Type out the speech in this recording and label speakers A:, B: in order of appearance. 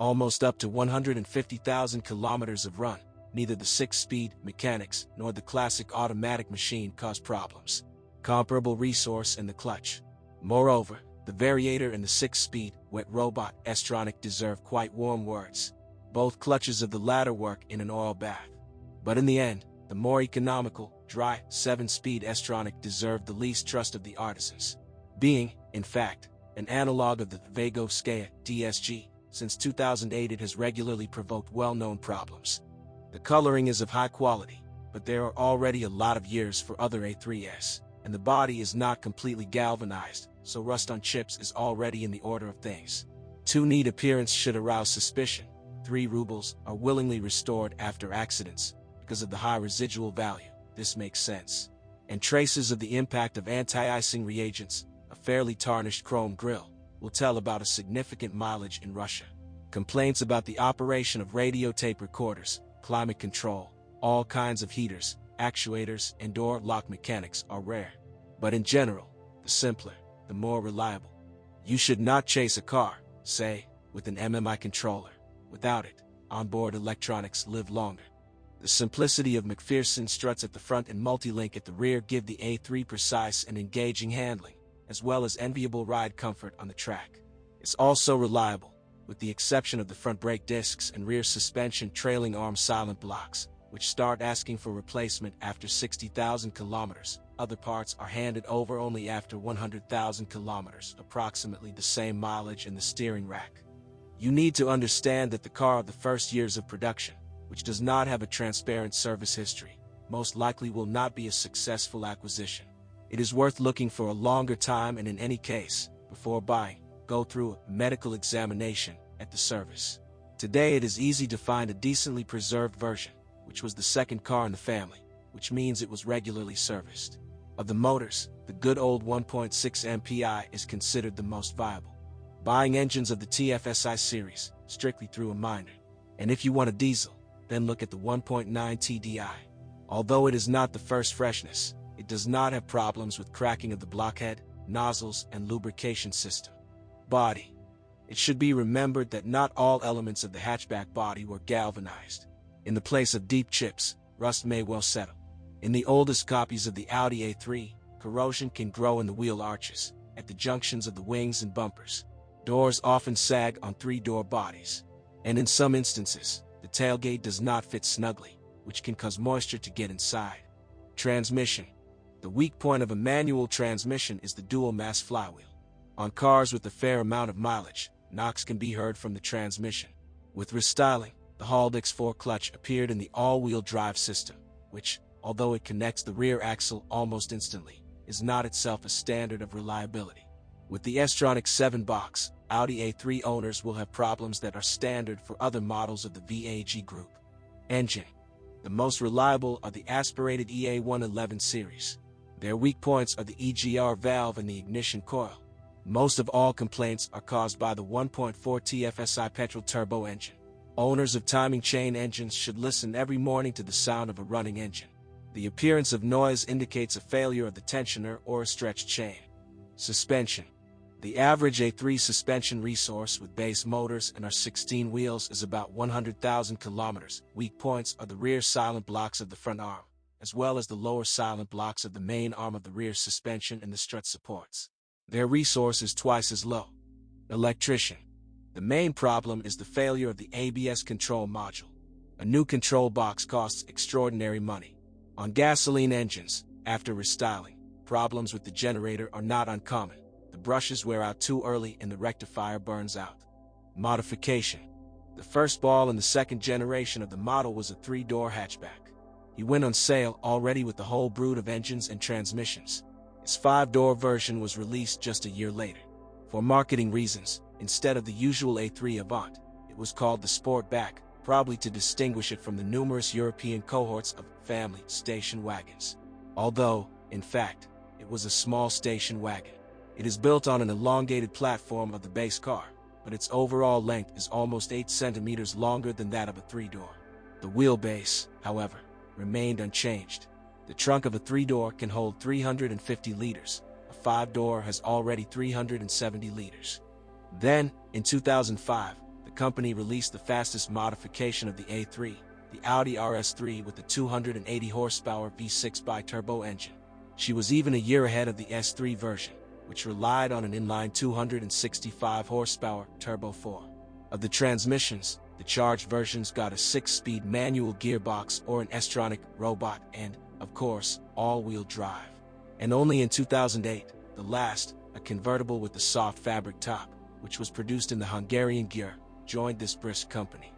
A: almost up to 150,000 kilometers of run. Neither the 6-speed mechanics nor the classic automatic machine cause problems. Comparable resource in the clutch. Moreover, the variator and the 6-speed wet robot S-tronic deserve quite warm words. Both clutches of the latter work in an oil bath. But in the end, the more economical, dry, 7-speed S-tronic deserved the least trust of the artisans. Being, in fact, an analog of the Vagovskaya DSG, since 2008 it has regularly provoked well-known problems. The coloring is of high quality, but there are already a lot of years for other A3s, and the body is not completely galvanized, so rust on chips is already in the order of things. Too neat appearance should arouse suspicion. 3 rubles are willingly restored after accidents, because of the high residual value. This makes sense. And traces of the impact of anti-icing reagents, a fairly tarnished chrome grille, will tell about a significant mileage in Russia. Complaints about the operation of radio tape recorders, climate control, all kinds of heaters, actuators, and door lock mechanics are rare. But in general, the simpler, the more reliable. You should not chase a car, say, with an MMI controller. Without it, onboard electronics live longer. The simplicity of McPherson struts at the front and multi-link at the rear give the A3 precise and engaging handling, as well as enviable ride comfort on the track. It's also reliable, with the exception of the front brake discs and rear suspension trailing arm silent blocks, which start asking for replacement after 60,000 kilometers. Other parts are handed over only after 100,000 kilometers, approximately the same mileage in the steering rack. You need to understand that the car of the first years of production, which does not have a transparent service history, most likely will not be a successful acquisition. It is worth looking for a longer time, and in any case, before buying, go through a medical examination at the service. Today it is easy to find a decently preserved version, which was the second car in the family, which means it was regularly serviced. Of the motors, the good old 1.6 MPI is considered the most viable. Buying engines of the TFSI series, strictly through a minder. And if you want a diesel, then look at the 1.9 TDI. Although it is not the first freshness, it does not have problems with cracking of the blockhead, nozzles, and lubrication system. Body. It should be remembered that not all elements of the hatchback body were galvanized. In the place of deep chips, rust may well settle. In the oldest copies of the Audi A3, corrosion can grow in the wheel arches, at the junctions of the wings and bumpers. Doors often sag on 3-door bodies. And in some instances, the tailgate does not fit snugly, which can cause moisture to get inside. Transmission. The weak point of a manual transmission is the dual-mass flywheel. On cars with a fair amount of mileage, knocks can be heard from the transmission. With restyling, the Haldex 4 clutch appeared in the all-wheel drive system, which, although it connects the rear axle almost instantly, is not itself a standard of reliability. With the S-tronic 7-box, Audi A3 owners will have problems that are standard for other models of the VAG group. Engine. The most reliable are the aspirated EA111 series. Their weak points are the EGR valve and the ignition coil. Most of all complaints are caused by the 1.4 TFSI petrol turbo engine. Owners of timing chain engines should listen every morning to the sound of a running engine. The appearance of noise indicates a failure of the tensioner or a stretched chain. Suspension. The average A3 suspension resource with base motors and our 16 wheels is about 100,000 kilometers. Weak points are the rear silent blocks of the front arm, as well as the lower silent blocks of the main arm of the rear suspension and the strut supports. Their resource is twice as low. Electrician. The main problem is the failure of the ABS control module. A new control box costs extraordinary money. On gasoline engines, after restyling, problems with the generator are not uncommon. The brushes wear out too early and the rectifier burns out. Modification. The first ball in the second generation of the model was a 3-door hatchback. He went on sale already with the whole brood of engines and transmissions. His 5-door version was released just a year later. For marketing reasons, instead of the usual A3 Avant, it was called the Sportback, probably to distinguish it from the numerous European cohorts of family station wagons. Although, in fact, it was a small station wagon. It is built on an elongated platform of the base car, but its overall length is almost 8 centimeters longer than that of a 3-door. The wheelbase, however, remained unchanged. The trunk of a 3-door can hold 350 liters. A 5-door has already 370 liters. Then, in 2005, the company released the fastest modification of the A3, the Audi RS3 with the 280 horsepower V6 bi-turbo engine. She was even a year ahead of the S3 version, which relied on an inline 265 horsepower turbo 4. Of the transmissions, the charged versions got a 6-speed manual gearbox or an S-tronic robot and, of course, all-wheel drive. And only in 2008, the last, a convertible with the soft fabric top, which was produced in the Hungarian Győr, joined this brisk company.